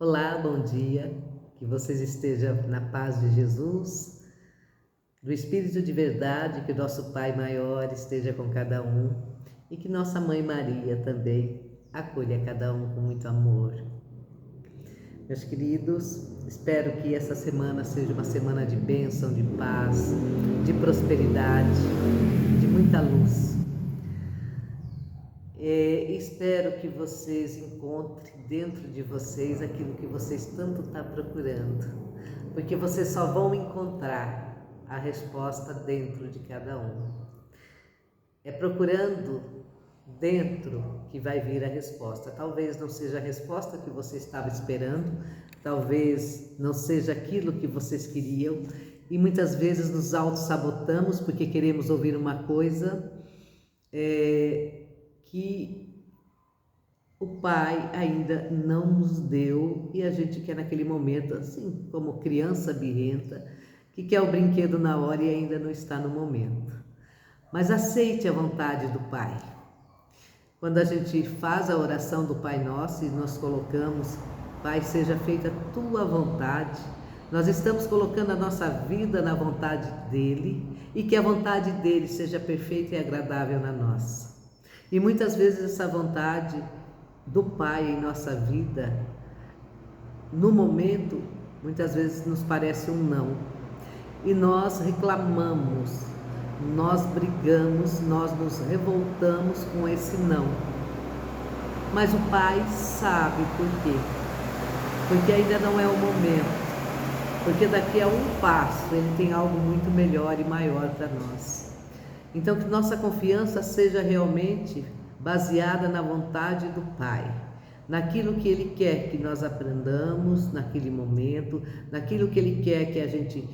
Olá, bom dia. Que vocês estejam na paz de Jesus, do Espírito de verdade, que o nosso Pai maior esteja com cada um e que nossa Mãe Maria também acolha cada um com muito amor. Meus queridos, espero que essa semana seja uma semana de bênção, de paz, de prosperidade, de muita luz. Espero que vocês encontrem dentro de vocês aquilo que vocês tanto estão procurando, porque vocês só vão encontrar a resposta dentro de cada um. É procurando dentro que vai vir a resposta. Talvez não seja a resposta que você estava esperando, talvez não seja aquilo que vocês queriam, e muitas vezes nos auto-sabotamos porque queremos ouvir uma coisa que o Pai ainda não nos deu e a gente quer naquele momento, assim como criança birrenta, que quer o brinquedo na hora e ainda não está no momento. Mas aceite a vontade do Pai. Quando a gente faz a oração do Pai Nosso e nós colocamos, Pai, seja feita a tua vontade, nós estamos colocando a nossa vida na vontade dEle e que a vontade dEle seja perfeita e agradável na nossa. E muitas vezes essa vontade do Pai em nossa vida, no momento, muitas vezes nos parece um não. E nós reclamamos, nós brigamos, nós nos revoltamos com esse não. Mas o Pai sabe por quê. Porque ainda não é o momento. Porque daqui a um passo Ele tem algo muito melhor e maior para nós. Então que nossa confiança seja realmente baseada na vontade do Pai, naquilo que Ele quer que nós aprendamos naquele momento, naquilo que Ele quer que a gente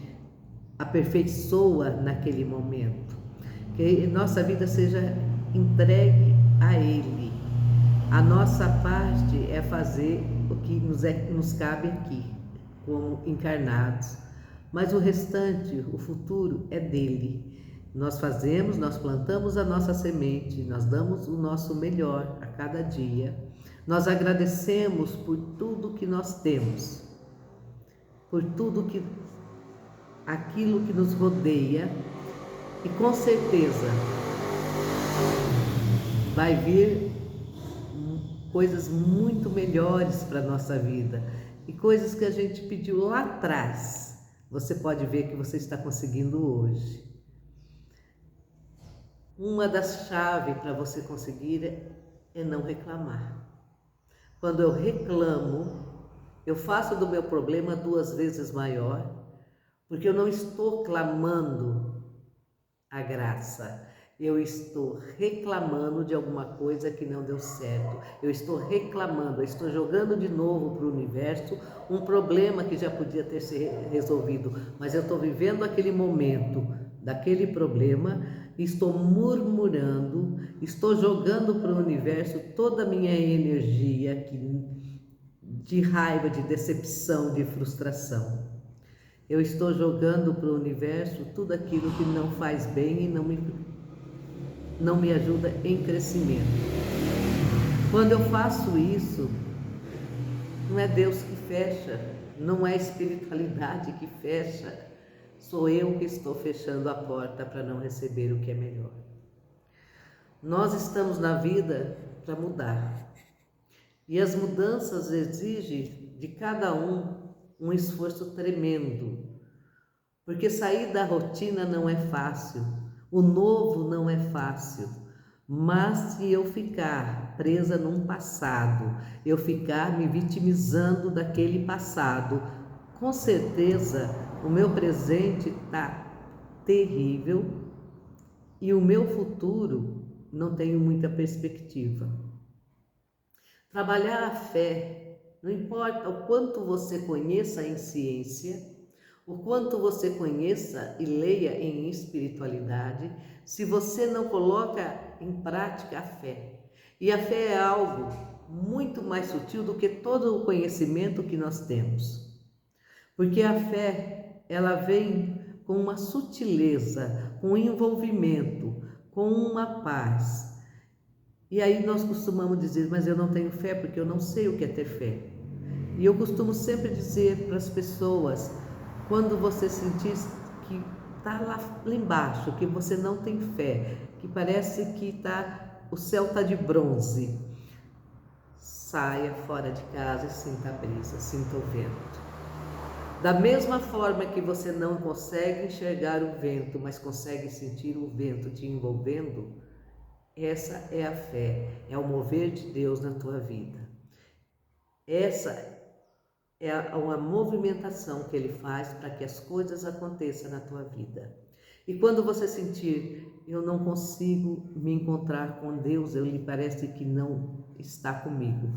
aperfeiçoa naquele momento. Que nossa vida seja entregue a Ele. A nossa parte é fazer o que nos cabe aqui, como encarnados, mas o restante, o futuro é dele. Nós fazemos, nós plantamos a nossa semente, nós damos o nosso melhor a cada dia. Nós agradecemos por tudo que nós temos, por tudo que aquilo que nos rodeia, e com certeza vai vir coisas muito melhores para a nossa vida e coisas que a gente pediu lá atrás. Você pode ver que você está conseguindo hoje. Uma das chaves para você conseguir é não reclamar. Quando eu reclamo, eu faço do meu problema 2 vezes maior, porque eu não estou clamando a graça, eu estou reclamando de alguma coisa que não deu certo, eu estou reclamando, eu estou jogando de novo para o universo um problema que já podia ter sido resolvido, mas eu estou vivendo aquele momento daquele problema, estou murmurando, estou jogando para o universo toda a minha energia de raiva, de decepção, de frustração. Eu estou jogando para o universo tudo aquilo que não faz bem e não me ajuda em crescimento. Quando eu faço isso, não é Deus que fecha, não é a espiritualidade que fecha, sou eu que estou fechando a porta para não receber o que é melhor. Nós estamos na vida para mudar. E as mudanças exigem de cada um esforço tremendo. Porque sair da rotina não é fácil, o novo não é fácil. Mas se eu ficar presa num passado, eu ficar me vitimizando daquele passado, com certeza o meu presente está terrível e o meu futuro não tenho muita perspectiva. Trabalhar a fé, não importa o quanto você conheça em ciência, o quanto você conheça e leia em espiritualidade, se você não coloca em prática a fé. E a fé é algo muito mais sutil do que todo o conhecimento que nós temos. Porque a fé, ela vem com uma sutileza, com um envolvimento, com uma paz. E aí nós costumamos dizer, mas eu não tenho fé porque eu não sei o que é ter fé. E eu costumo sempre dizer para as pessoas, quando você sentir que está lá embaixo, que você não tem fé, que parece que o céu está de bronze, saia fora de casa e sinta a brisa, sinta o vento. Da mesma forma que você não consegue enxergar o vento, mas consegue sentir o vento te envolvendo, essa é a fé, é o mover de Deus na tua vida. Essa é uma movimentação que Ele faz para que as coisas aconteçam na tua vida. E quando você sentir, eu não consigo me encontrar com Deus, Ele parece que não está comigo.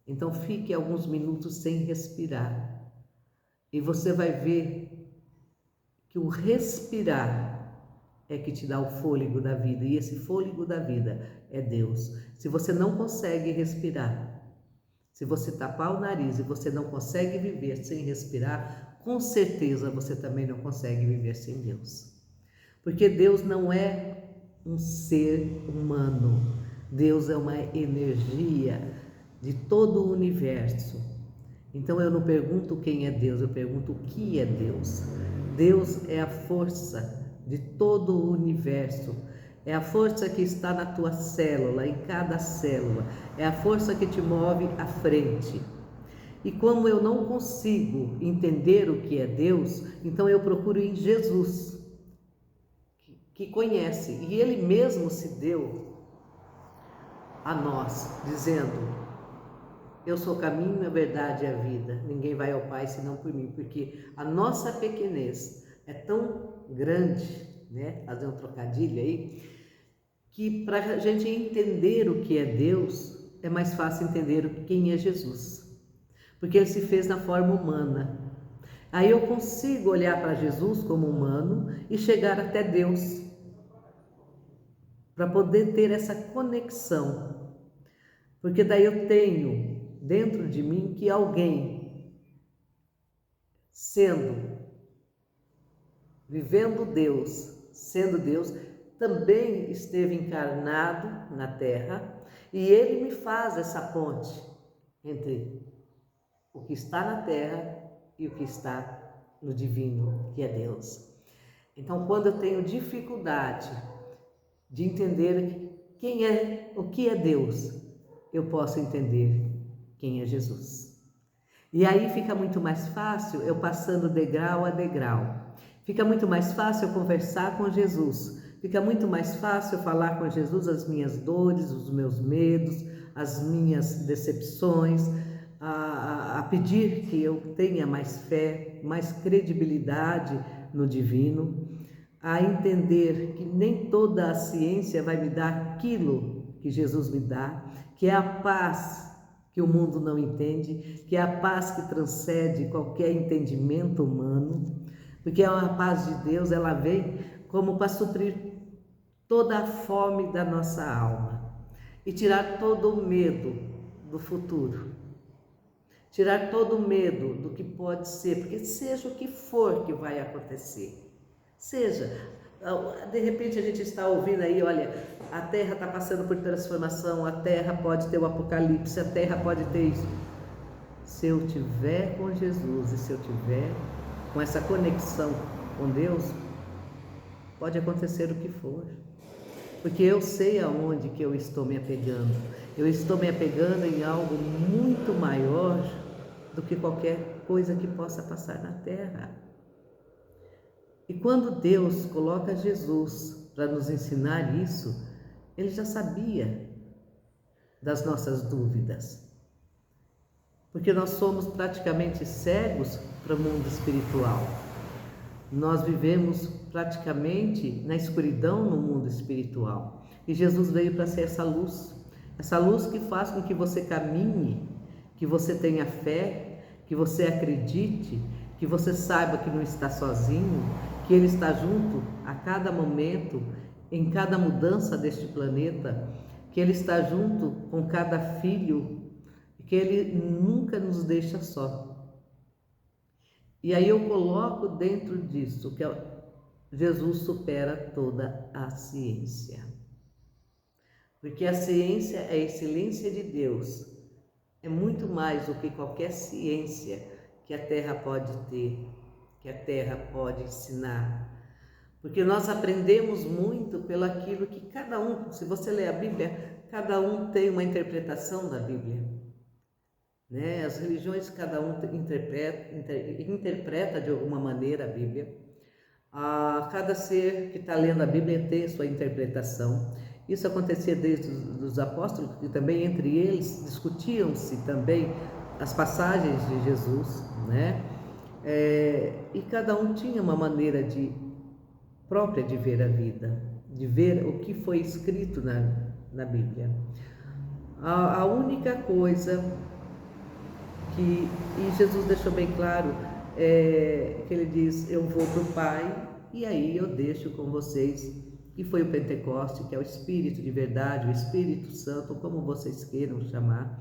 Então fique alguns minutos sem respirar. E você vai ver que o respirar é que te dá o fôlego da vida. E esse fôlego da vida é Deus. Se você não consegue respirar, se você tapar o nariz e você não consegue viver sem respirar, com certeza você também não consegue viver sem Deus. Porque Deus não é um ser humano. Deus é uma energia de todo o universo. Então eu não pergunto quem é Deus, eu pergunto o que é Deus. Deus é a força de todo o universo. É a força que está na tua célula, em cada célula. É a força que te move à frente. E como eu não consigo entender o que é Deus, então eu procuro em Jesus, que conhece. E Ele mesmo se deu a nós, dizendo: eu sou o caminho, a verdade e a vida. Ninguém vai ao Pai senão por mim. Porque a nossa pequenez é tão grande, né? Fazer um trocadilho aí, que para a gente entender o que é Deus, é mais fácil entender quem é Jesus. Porque Ele se fez na forma humana. Aí eu consigo olhar para Jesus como humano e chegar até Deus, para poder ter essa conexão. Porque daí eu tenho dentro de mim que alguém vivendo Deus, sendo Deus, também esteve encarnado na Terra, e Ele me faz essa ponte entre o que está na Terra e o que está no divino, que é Deus. Então, quando eu tenho dificuldade de entender o que é Deus, eu posso entender quem é Jesus. E aí fica muito mais fácil eu passando degrau a degrau. Fica muito mais fácil eu conversar com Jesus. Fica muito mais fácil eu falar com Jesus as minhas dores, os meus medos, as minhas decepções, a pedir que eu tenha mais fé, mais credibilidade no divino, a entender que nem toda a ciência vai me dar aquilo que Jesus me dá, que é a paz que o mundo não entende, que é a paz que transcende qualquer entendimento humano, porque a paz de Deus, ela vem como para suprir toda a fome da nossa alma e tirar todo o medo do futuro, tirar todo o medo do que pode ser, porque seja o que for que vai acontecer, seja, de repente a gente está ouvindo aí, olha, a Terra está passando por transformação, a Terra pode ter o apocalipse, a Terra pode ter isso. Se eu tiver com Jesus e se eu tiver com essa conexão com Deus, pode acontecer o que for. Porque eu sei aonde que eu estou me apegando. Eu estou me apegando em algo muito maior do que qualquer coisa que possa passar na Terra. E quando Deus coloca Jesus para nos ensinar isso, Ele já sabia das nossas dúvidas. Porque nós somos praticamente cegos para o mundo espiritual. Nós vivemos praticamente na escuridão no mundo espiritual. E Jesus veio para ser essa luz que faz com que você caminhe, que você tenha fé, que você acredite, que você saiba que não está sozinho, que Ele está junto a cada momento, em cada mudança deste planeta, que Ele está junto com cada filho, que Ele nunca nos deixa só. E aí eu coloco dentro disso que Jesus supera toda a ciência. Porque a ciência é a excelência de Deus é muito mais do que qualquer ciência que a Terra pode ter, que a Terra pode ensinar. Porque nós aprendemos muito pelo aquilo que cada um, se você ler a Bíblia, cada um tem uma interpretação da Bíblia. Né? As religiões, cada um interpreta de alguma maneira a Bíblia. Cada ser que está lendo a Bíblia tem sua interpretação. Isso acontecia desde os apóstolos, que também entre eles discutiam-se também as passagens de Jesus, né? E cada um tinha uma maneira própria de ver a vida, de ver o que foi escrito na Bíblia. A única coisa e Jesus deixou bem claro, que ele diz, eu vou para o Pai e aí eu deixo com vocês, que foi o Pentecoste, que é o Espírito de verdade, o Espírito Santo, como vocês queiram chamar,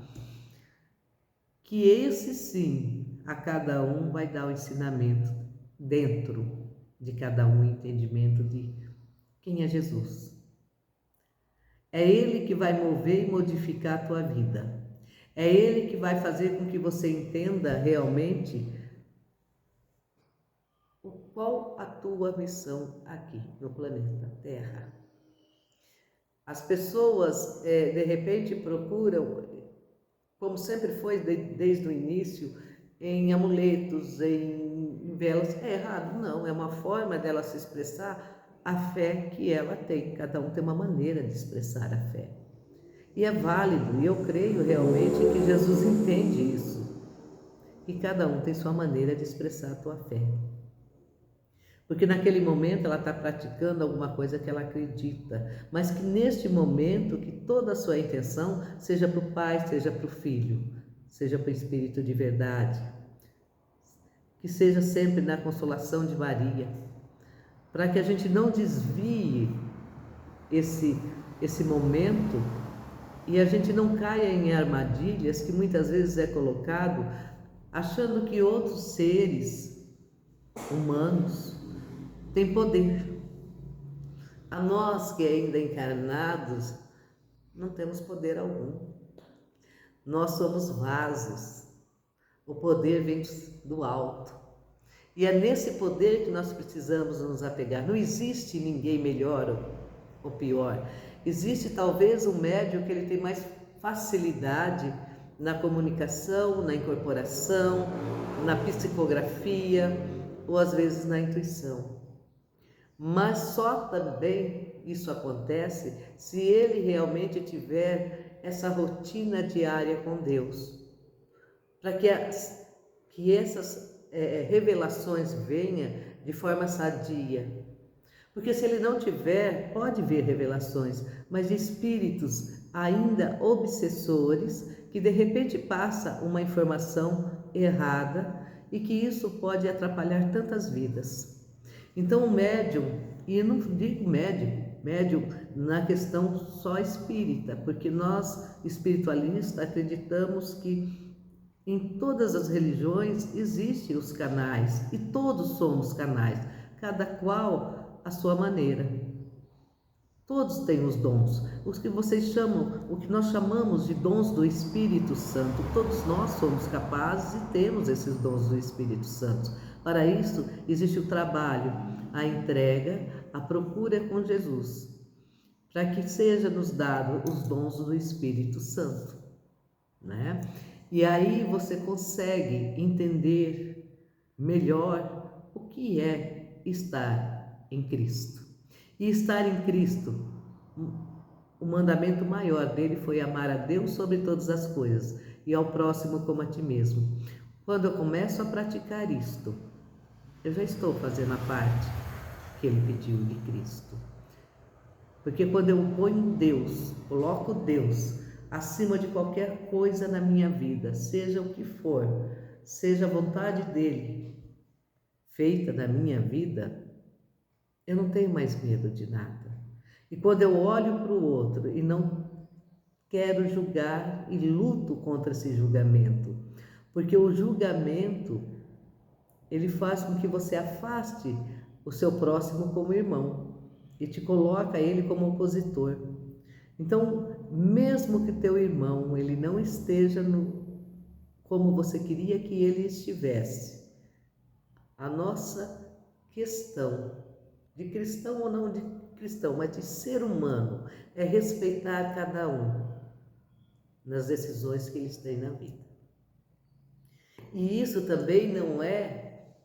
que esse sim, a cada um vai dar o ensinamento dentro de cada um, o entendimento de quem é Jesus. É Ele que vai mover e modificar a tua vida. É Ele que vai fazer com que você entenda realmente qual a tua missão aqui no planeta Terra. As pessoas, de repente, procuram, como sempre foi desde o início, em amuletos, em velas. É errado? Não, é uma forma dela se expressar a fé que ela tem. Cada um tem uma maneira de expressar a fé. E é válido, e eu creio realmente que Jesus entende isso. E cada um tem sua maneira de expressar a tua fé. Porque naquele momento ela está praticando alguma coisa que ela acredita, mas que neste momento, que toda a sua intenção seja para o Pai, seja para o Filho, seja para o Espírito de verdade, que seja sempre na consolação de Maria, para que a gente não desvie esse momento e a gente não caia em armadilhas que muitas vezes é colocado, achando que outros seres humanos têm poder. A nós que ainda encarnados não temos poder algum. Nós somos vasos. O poder vem do alto. E é nesse poder que nós precisamos nos apegar. Não existe ninguém melhor ou pior. Existe talvez um médium que ele tem mais facilidade na comunicação, na incorporação, na psicografia ou às vezes na intuição. Mas só também isso acontece se ele realmente tiver essa rotina diária com Deus. Para que essas revelações venham de forma sadia. Porque se ele não tiver, pode ver revelações, mas de espíritos ainda obsessores, que de repente passa uma informação errada e que isso pode atrapalhar tantas vidas. Então o médium, e eu não digo médium na questão só espírita, porque nós espiritualistas acreditamos que em todas as religiões existem os canais, e todos somos canais, cada qual a sua maneira. Todos têm os dons, os que vocês chamam, o que nós chamamos de dons do Espírito Santo. Todos nós somos capazes e temos esses dons do Espírito Santo. Para isso existe o trabalho, a entrega, a procura com Jesus, para que seja nos dado os dons do Espírito Santo, né? E aí você consegue entender melhor o que é estar em Cristo. E estar em Cristo, o mandamento maior dele foi amar a Deus sobre todas as coisas e ao próximo como a ti mesmo. Quando eu começo a praticar isto, eu já estou fazendo a parte que ele pediu de Cristo. Porque quando eu ponho Deus, coloco Deus acima de qualquer coisa na minha vida, seja o que for, seja a vontade dele feita na minha vida, eu não tenho mais medo de nada. E quando eu olho para o outro e não quero julgar e luto contra esse julgamento, porque o julgamento, ele faz com que você afaste o seu próximo como irmão e te coloca ele como opositor. Então, mesmo que teu irmão ele não esteja como você queria que ele estivesse. A nossa questão de cristão ou não de cristão, mas de ser humano, é respeitar cada um nas decisões que eles têm na vida. E isso também não é,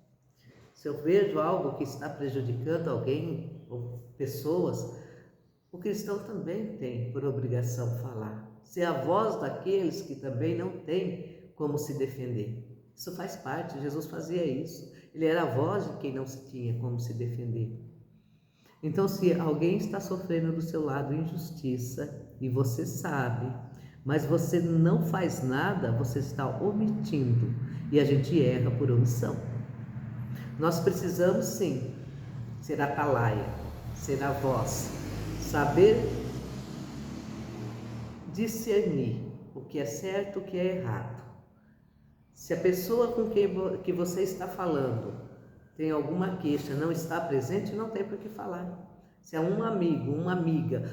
se eu vejo algo que está prejudicando alguém ou pessoas, o cristão também tem por obrigação falar, ser a voz daqueles que também não têm como se defender. Isso faz parte, Jesus fazia isso. Ele era a voz de quem não se tinha como se defender. Então, se alguém está sofrendo do seu lado injustiça e você sabe, mas você não faz nada, você está omitindo, e a gente erra por omissão. Nós precisamos sim ser atalaia, ser a voz, saber discernir o que é certo e o que é errado. Se a pessoa com quem que você está falando tem alguma queixa, não está presente, não tem por que falar. Se é um amigo, uma amiga,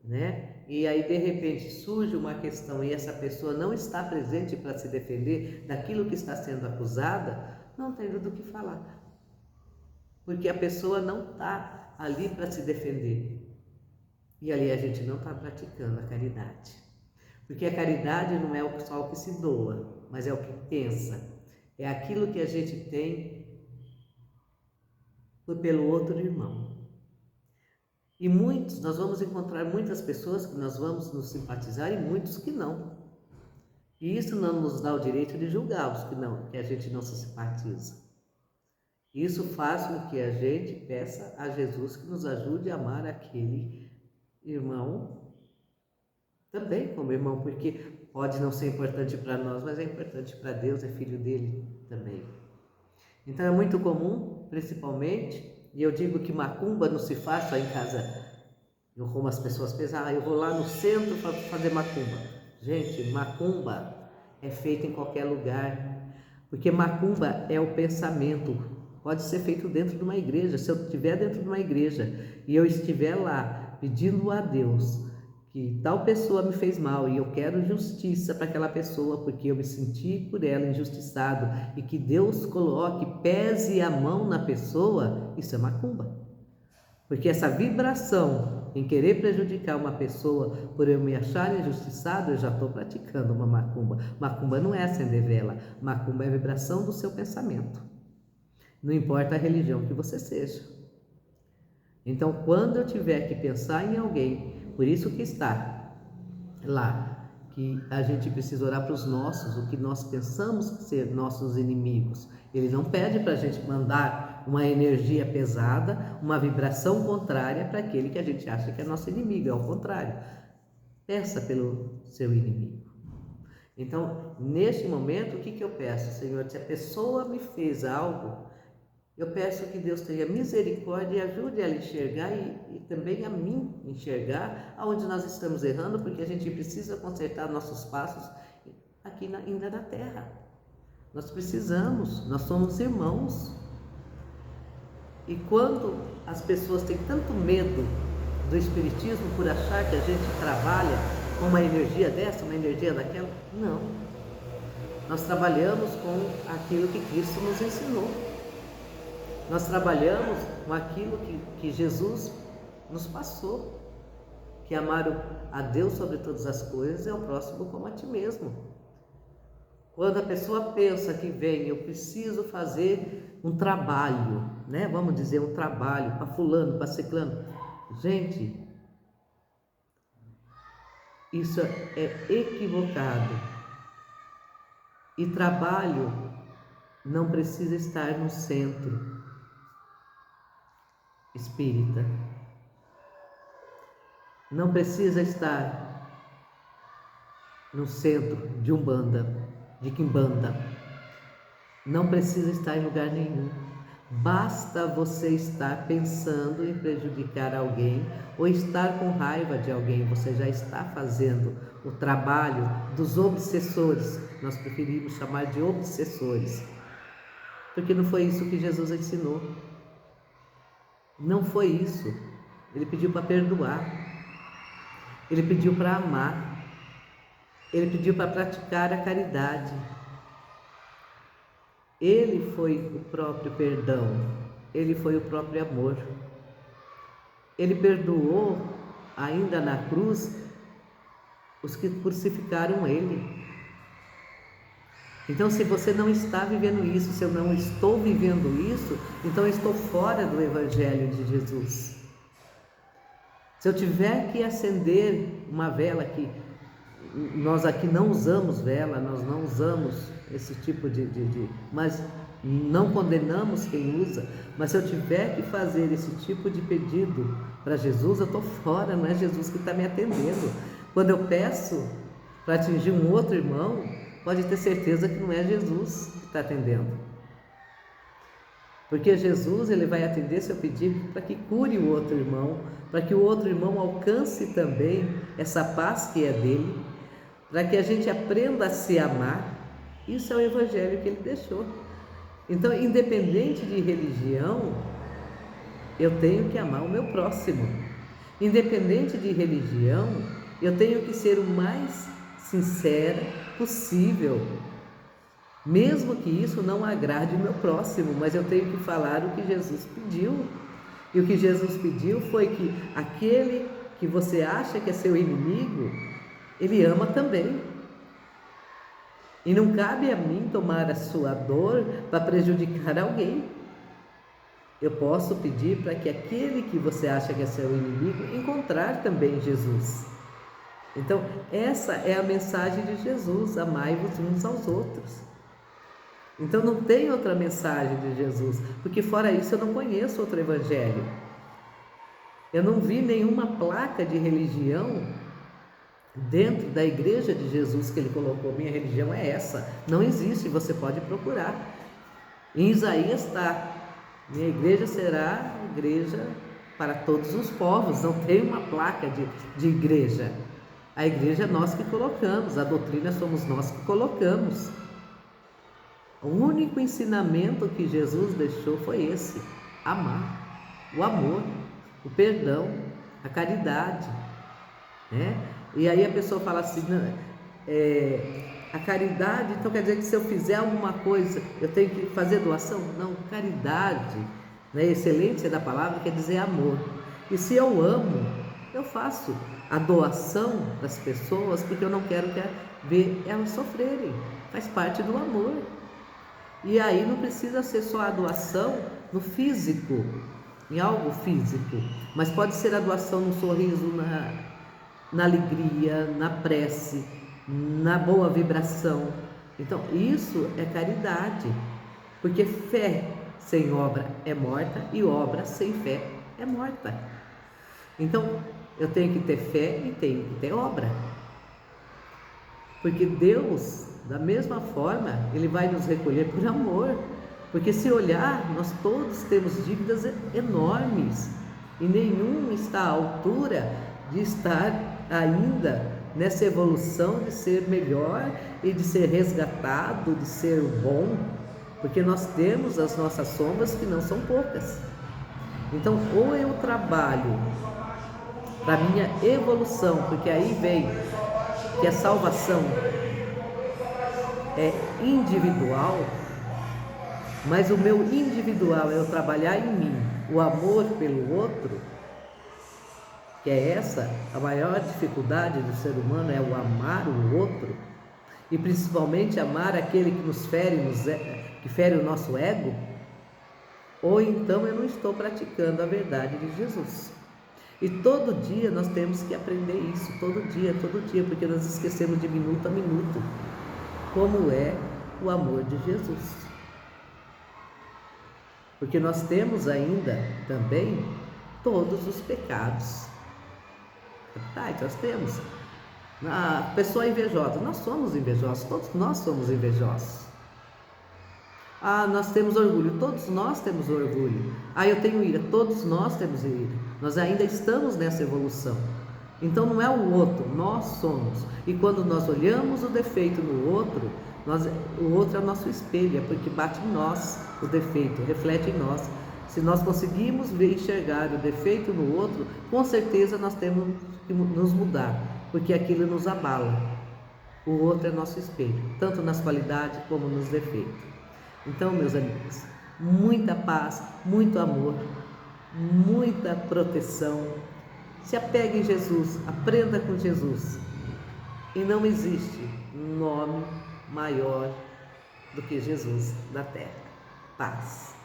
né? E aí de repente surge uma questão e essa pessoa não está presente para se defender daquilo que está sendo acusada, não tem do que falar. Porque a pessoa não está ali para se defender. E ali a gente não está praticando a caridade. Porque a caridade não é só o que se doa, mas é o que pensa. É aquilo que a gente tem pelo outro irmão. E nós vamos encontrar muitas pessoas que nós vamos nos simpatizar e muitos que não. E isso não nos dá o direito de julgar os que a gente não se simpatiza. Isso faz com que a gente peça a Jesus que nos ajude a amar aquele irmão também como irmão, porque pode não ser importante para nós, mas é importante para Deus, é filho dele também. Então é muito comum, principalmente, e eu digo que macumba não se faz só em casa, como as pessoas pensam, eu vou lá no centro para fazer macumba. Gente, macumba é feita em qualquer lugar, porque macumba é o pensamento, pode ser feito dentro de uma igreja. Se eu estiver dentro de uma igreja e eu estiver lá pedindo a Deus que tal pessoa me fez mal e eu quero justiça para aquela pessoa porque eu me senti por ela injustiçado e que Deus coloque, pese a mão na pessoa, isso é macumba. Porque essa vibração em querer prejudicar uma pessoa por eu me achar injustiçado, eu já estou praticando uma macumba. Macumba não é acender vela, macumba é a vibração do seu pensamento. Não importa a religião que você seja. Então, quando eu tiver que pensar em alguém, por isso que está lá, que a gente precisa orar para os nossos, o que nós pensamos ser nossos inimigos. Ele não pede para a gente mandar uma energia pesada, uma vibração contrária para aquele que a gente acha que é nosso inimigo, é ao contrário. Peça pelo seu inimigo. Então, neste momento, o que eu peço? Senhor, se a pessoa me fez algo, eu peço que Deus tenha misericórdia e ajude a enxergar e também a mim enxergar aonde nós estamos errando, porque a gente precisa consertar nossos passos aqui ainda na terra. Nós precisamos, nós somos irmãos. E quando as pessoas têm tanto medo do espiritismo por achar que a gente trabalha com uma energia dessa, uma energia daquela, não. Nós trabalhamos com aquilo que Cristo nos ensinou. Nós trabalhamos com aquilo que Jesus nos passou, que amar a Deus sobre todas as coisas e ao próximo como a ti mesmo. Quando a pessoa pensa que vem, eu preciso fazer um trabalho, né? Vamos dizer, um trabalho para fulano, para ciclano. Gente, isso é equivocado. E trabalho não precisa estar no centro espírita. Não precisa estar no centro de Umbanda, de Quimbanda. Não precisa estar em lugar nenhum. Basta você estar pensando em prejudicar alguém ou estar com raiva de alguém. Você já está fazendo o trabalho dos obsessores. Nós preferimos chamar de obsessores, porque não foi isso que Jesus ensinou. Não foi isso. Ele pediu para perdoar. Ele pediu para amar. Ele pediu para praticar a caridade. Ele foi o próprio perdão, ele foi o próprio amor. Ele perdoou, ainda na cruz, os que crucificaram ele. Então, se você não está vivendo isso, se eu não estou vivendo isso, então eu estou fora do Evangelho de Jesus. Se eu tiver que acender uma vela, que nós aqui não usamos vela, nós não usamos esse tipo mas não condenamos quem usa, mas se eu tiver que fazer esse tipo de pedido para Jesus, eu estou fora, não é Jesus que está me atendendo. Quando eu peço para atingir um outro irmão, pode ter certeza que não é Jesus que está atendendo. Porque Jesus, ele vai atender se eu pedir para que cure o outro irmão, para que o outro irmão alcance também essa paz que é dele, para que a gente aprenda a se amar. Isso é o Evangelho que ele deixou. Então, independente de religião, eu tenho que amar o meu próximo. Independente de religião, eu tenho que ser o mais sincera possível, mesmo que isso não agrade o meu próximo, mas eu tenho que falar o que Jesus pediu. E o que Jesus pediu foi que aquele que você acha que é seu inimigo, ele ama também. E não cabe a mim tomar a sua dor para prejudicar alguém. Eu posso pedir para que aquele que você acha que é seu inimigo encontrar também Jesus. Então, essa é a mensagem de Jesus: amai-vos uns aos outros. Então, não tem outra mensagem de Jesus, porque fora isso eu não conheço outro evangelho. Eu não vi nenhuma placa de religião dentro da igreja de Jesus que ele colocou: minha religião é essa. Não existe, você pode procurar. Em Isaías está: minha igreja será igreja para todos os povos. Não tem uma placa de igreja. A igreja é nós que colocamos, a doutrina somos nós que colocamos. O único ensinamento que Jesus deixou foi esse: amar, o amor, o perdão, a caridade, né? E aí a pessoa fala assim, a caridade, então quer dizer que se eu fizer alguma coisa, eu tenho que fazer doação? Não, caridade, né? Excelência da palavra quer dizer amor. E se eu amo, eu faço a doação das pessoas, porque eu não quero ver elas sofrerem, faz parte do amor. E aí não precisa ser só a doação no físico, em algo físico, mas pode ser a doação no sorriso, na alegria, na prece, na boa vibração. Então isso é caridade, porque fé sem obra é morta e obra sem fé é morta. Então eu tenho que ter fé e tenho que ter obra, porque Deus, da mesma forma, ele vai nos recolher por amor. Porque se olhar, nós todos temos dívidas enormes e nenhum está à altura de estar ainda nessa evolução de ser melhor e de ser resgatado, de ser bom, porque nós temos as nossas sombras que não são poucas. Então, ou eu trabalho para minha evolução, porque aí vem que a salvação é individual, mas o meu individual é eu trabalhar em mim o amor pelo outro, que é essa a maior dificuldade do ser humano, é o amar o outro, e principalmente amar aquele que nos fere, que fere o nosso ego. Ou então eu não estou praticando a verdade de Jesus. E todo dia nós temos que aprender isso, todo dia, porque nós esquecemos de minuto a minuto como é o amor de Jesus. Porque nós temos ainda também todos os pecados. Nós temos. A pessoa invejosa, nós somos invejosos, todos nós somos invejosos. Nós temos orgulho, todos nós temos orgulho. Eu tenho ira, todos nós temos ira. Nós ainda estamos nessa evolução. Então não é o outro, nós somos. E quando nós olhamos o defeito no outro, o outro é o nosso espelho, é porque bate em nós o defeito, reflete em nós. Se nós conseguimos ver, enxergar o defeito no outro, com certeza nós temos que nos mudar, porque aquilo nos abala. O outro é nosso espelho, tanto nas qualidades como nos defeitos. Então, meus amigos, muita paz, muito amor, muita proteção. Se apegue em Jesus, aprenda com Jesus. E não existe nome maior do que Jesus na terra. Paz.